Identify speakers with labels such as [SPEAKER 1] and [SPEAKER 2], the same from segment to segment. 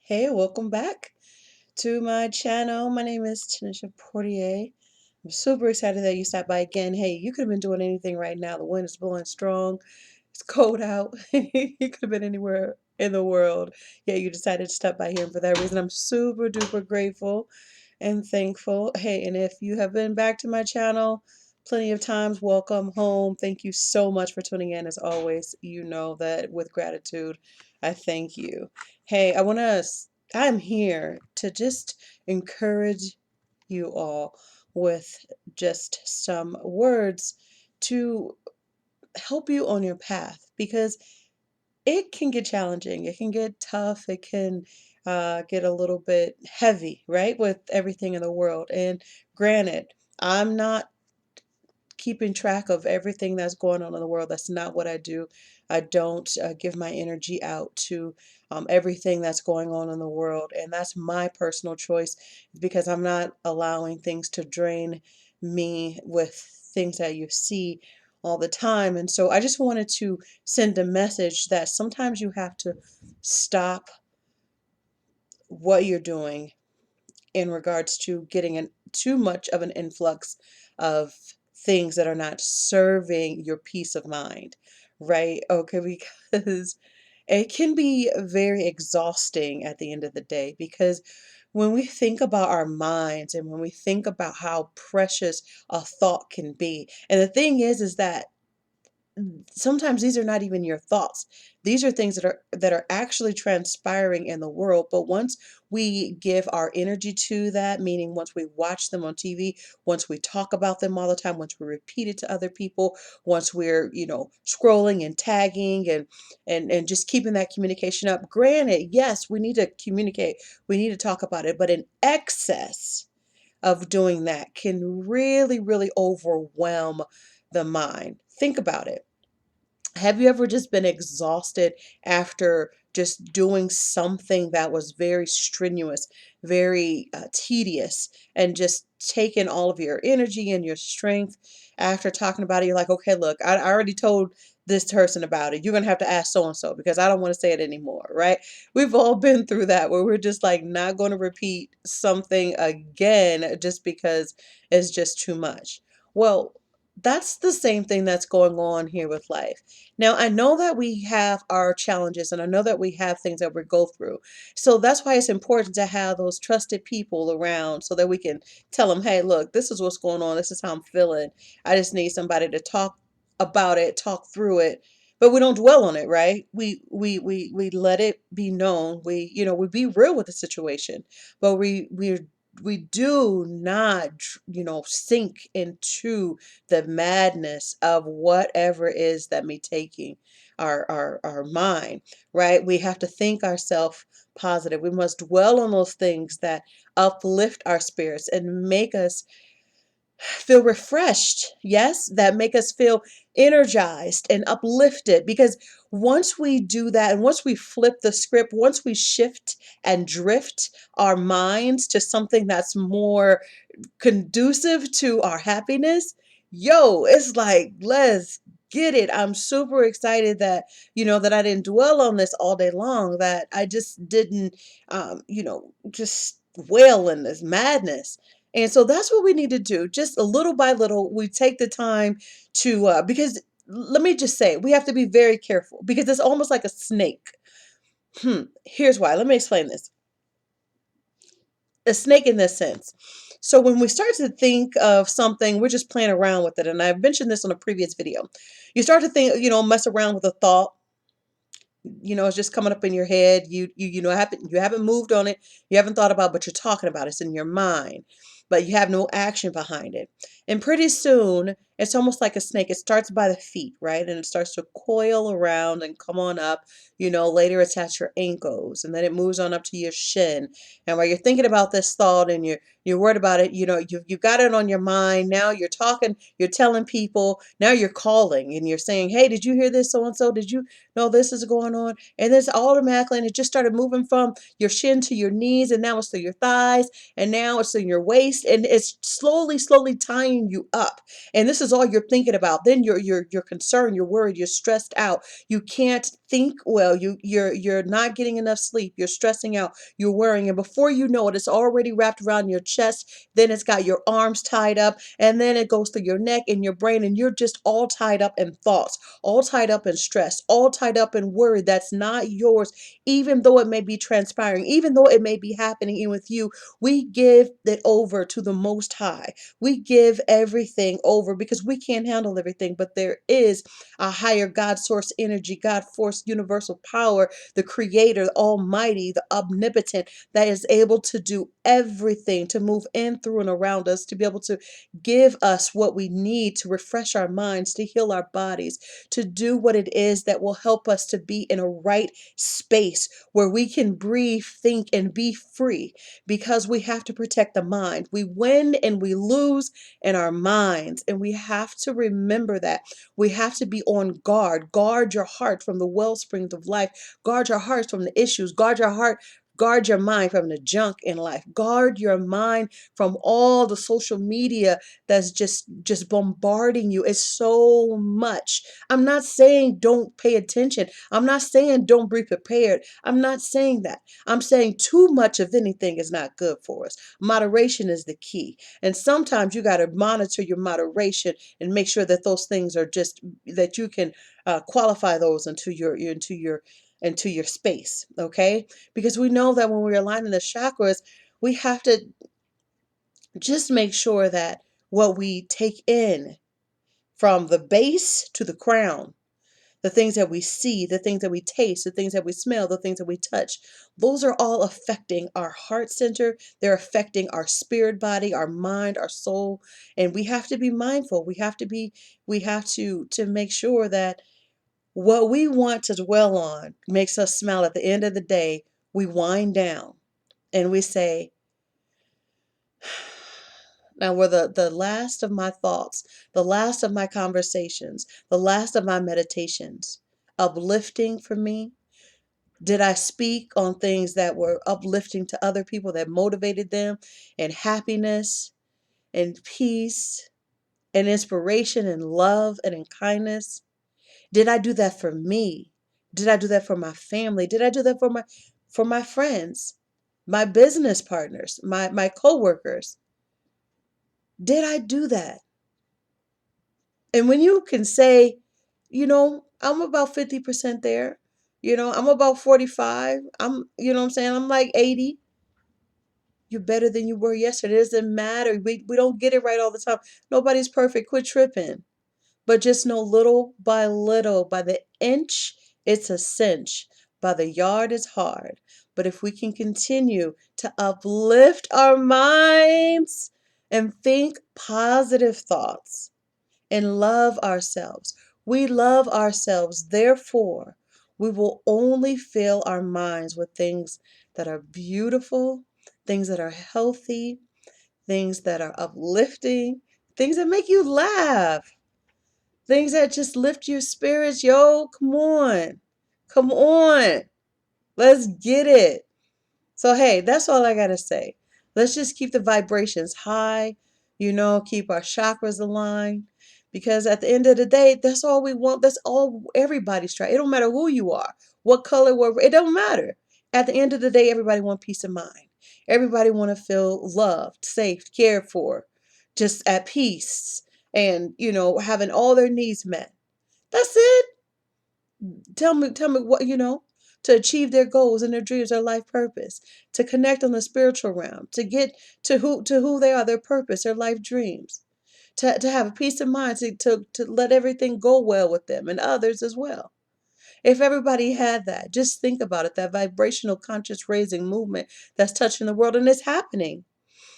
[SPEAKER 1] Hey, welcome back to my channel. My name is Tanisha Portier. I'm super excited that you stopped by again. Hey, you could have been doing anything right now. The wind is blowing strong. It's cold out. You could have been anywhere in the world. Yeah, you decided to stop by here. And for that reason, I'm super duper grateful and thankful. Hey, and if you have been back to my channel plenty of times, welcome home. Thank you so much for tuning in. As always, you know that with gratitude, I thank you. Hey, I'm here to just encourage you all with just some words to help you on your path because it can get challenging. It can get tough. It can get a little bit heavy, right? With everything in the world. And granted, I'm not keeping track of everything that's going on in the world. That's not what I do. I don't give my energy out to everything that's going on in the world. And that's my personal choice because I'm not allowing things to drain me with things that you see all the time. And so I just wanted to send a message that sometimes you have to stop what you're doing in regards to getting too much of an influx of things that are not serving your peace of mind, right? Okay, because it can be very exhausting at the end of the day because when we think about our minds and when we think about how precious a thought can be, and the thing is that sometimes these are not even your thoughts. These are things that are actually transpiring in the world. But once we give our energy to that, meaning once we watch them on TV, once we talk about them all the time, once we repeat it to other people, once we're, scrolling and tagging and just keeping that communication up. Granted, yes, we need to communicate. We need to talk about it, but in excess of doing that can really, really overwhelm the mind. Think about it. Have you ever just been exhausted after just doing something that was very strenuous, very tedious, and just taking all of your energy and your strength after talking about it? You're like, okay, look, I already told this person about it. You're going to have to ask so and so because I don't want to say it anymore, right? We've all been through that where we're just like not going to repeat something again just because it's just too much. Well, that's the same thing that's going on here with life. Now, I know that we have our challenges and I know that we have things that we go through. So that's why it's important to have those trusted people around so that we can tell them, hey, look, this is what's going on. This is how I'm feeling. I just need somebody to talk about it, talk through it. But we don't dwell on it, right? We let it be known. We be real with the situation, but we do not, sink into the madness of whatever it is that may taking our mind, right? We have to think ourselves positive. We must dwell on those things that uplift our spirits and make us feel refreshed. Yes, that make us feel energized and uplifted because once we do that and once we flip the script, once we shift and drift our minds to something that's more conducive to our happiness, yo, it's like, let's get it. I'm super excited that, that I didn't dwell on this all day long, that I just didn't, just wail in this madness. And so that's what we need to do. Just a little by little, we take the time to, because let me just say, we have to be very careful because it's almost like a snake. Here's why. Let me explain this. A snake in this sense. So when we start to think of something, we're just playing around with it. And I've mentioned this on a previous video. You start to think, mess around with a thought. It's just coming up in your head. You haven't moved on it. You haven't thought about, but you're talking about it. It's in your mind, but you have no action behind it. And pretty soon, it's almost like a snake. It starts by the feet, right? And it starts to coil around and come on up. Later it's at your ankles, and then it moves on up to your shin. And while you're thinking about this thought and you're worried about it, you've got it on your mind. Now you're talking, you're telling people. Now you're calling and you're saying, "Hey, did you hear this? So and so, did you know this is going on?" And it's automatically, and it just started moving from your shin to your knees, and now it's to your thighs, and now it's in your waist. and it's slowly tying you up. And this is all you're thinking about. Then you're concerned, you're worried, you're stressed out. You can't think well. You're not getting enough sleep. You're stressing out, you're worrying, and before you know it, it's already wrapped around your chest. Then it's got your arms tied up, and then it goes through your neck and your brain, and you're just all tied up in thoughts, all tied up in stress, all tied up in worry that's not yours, even though it may be transpiring, even though it may be happening in with you. We give it over to the Most High. We give everything over because we can't handle everything, but there is a higher God source energy, God force, universal power, the creator, the almighty, the omnipotent, that is able to do everything, to move in, through, and around us, to be able to give us what we need to refresh our minds, to heal our bodies, to do what it is that will help us to be in a right space where we can breathe, think, and be free, because we have to protect the mind. We win and we lose in our minds, and we have to remember that. We have to be on guard. Guard your heart from the well springs of life. Guard your heart from the issues. Guard your heart. Guard your mind from the junk in life. Guard your mind from all the social media that's just bombarding you. It's so much. I'm not saying don't pay attention. I'm not saying don't be prepared. I'm not saying that. I'm saying too much of anything is not good for us. Moderation is the key. And sometimes you got to monitor your moderation and make sure that those things are just that you can qualify those into your space. Okay, because we know that when we're aligning the chakras, we have to just make sure that what we take in, from the base to the crown, the things that we see, the things that we taste, the things that we smell, the things that we touch, those are all affecting our heart center. They're affecting our spirit body, our mind, our soul. And we have to be mindful. We have to make sure that what we want to dwell on makes us smile. At the end of the day, we wind down and we say, now, were the last of my thoughts, the last of my conversations, the last of my meditations uplifting for me? Did I speak on things that were uplifting to other people, that motivated them, and happiness and peace and inspiration and love and in kindness? Did I do that for me? Did I do that for my family? Did I do that for my friends, my business partners, my coworkers? Did I do that? And when you can say, I'm about 50% there, I'm about 45, what I'm saying, I'm like 80, you're better than you were yesterday. It doesn't matter. We don't get it right all the time. Nobody's perfect. Quit tripping. But just know, little by little, by the inch, it's a cinch. By the yard, it's hard. But if we can continue to uplift our minds and think positive thoughts, and love ourselves. We love ourselves. Therefore, we will only fill our minds with things that are beautiful, things that are healthy, things that are uplifting, things that make you laugh, things that just lift your spirits. Yo, come on. Come on. Let's get it. So, hey, that's all I got to say. Let's just keep the vibrations high, keep our chakras aligned. Because at the end of the day, that's all we want. That's all everybody's trying. It don't matter who you are, what color, it don't matter. At the end of the day, everybody want peace of mind. Everybody want to feel loved, safe, cared for, just at peace, and, having all their needs met. That's it. Tell me what, to achieve their goals and their dreams, their life purpose, to connect on the spiritual realm, to get to who they are, their purpose, their life dreams, to have a peace of mind, to let everything go well with them and others as well. If everybody had that, just think about it, that vibrational conscious raising movement that's touching the world, and it's happening.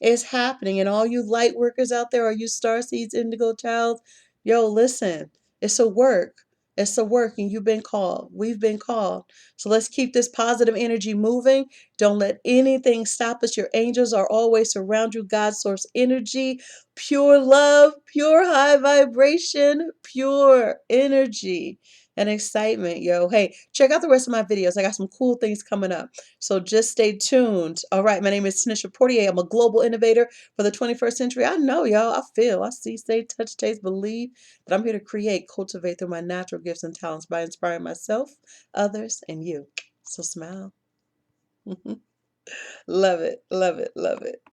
[SPEAKER 1] It's happening. And all you light workers out there, or you star seeds, indigo child, yo, listen, it's a work. It's a work, and you've been called. We've been called. So let's keep this positive energy moving. Don't let anything stop us. Your angels are always surround you. God source energy, pure love, pure high vibration, pure energy. and excitement, yo. Hey, check out the rest of my videos. I got some cool things coming up. So just stay tuned. All right, my name is Tanisha Portier. I'm a global innovator for the 21st century. I know, y'all. I feel, I see, say, touch, taste, believe that I'm here to create, cultivate through my natural gifts and talents by inspiring myself, others, and you. So smile. Love it, love it, love it.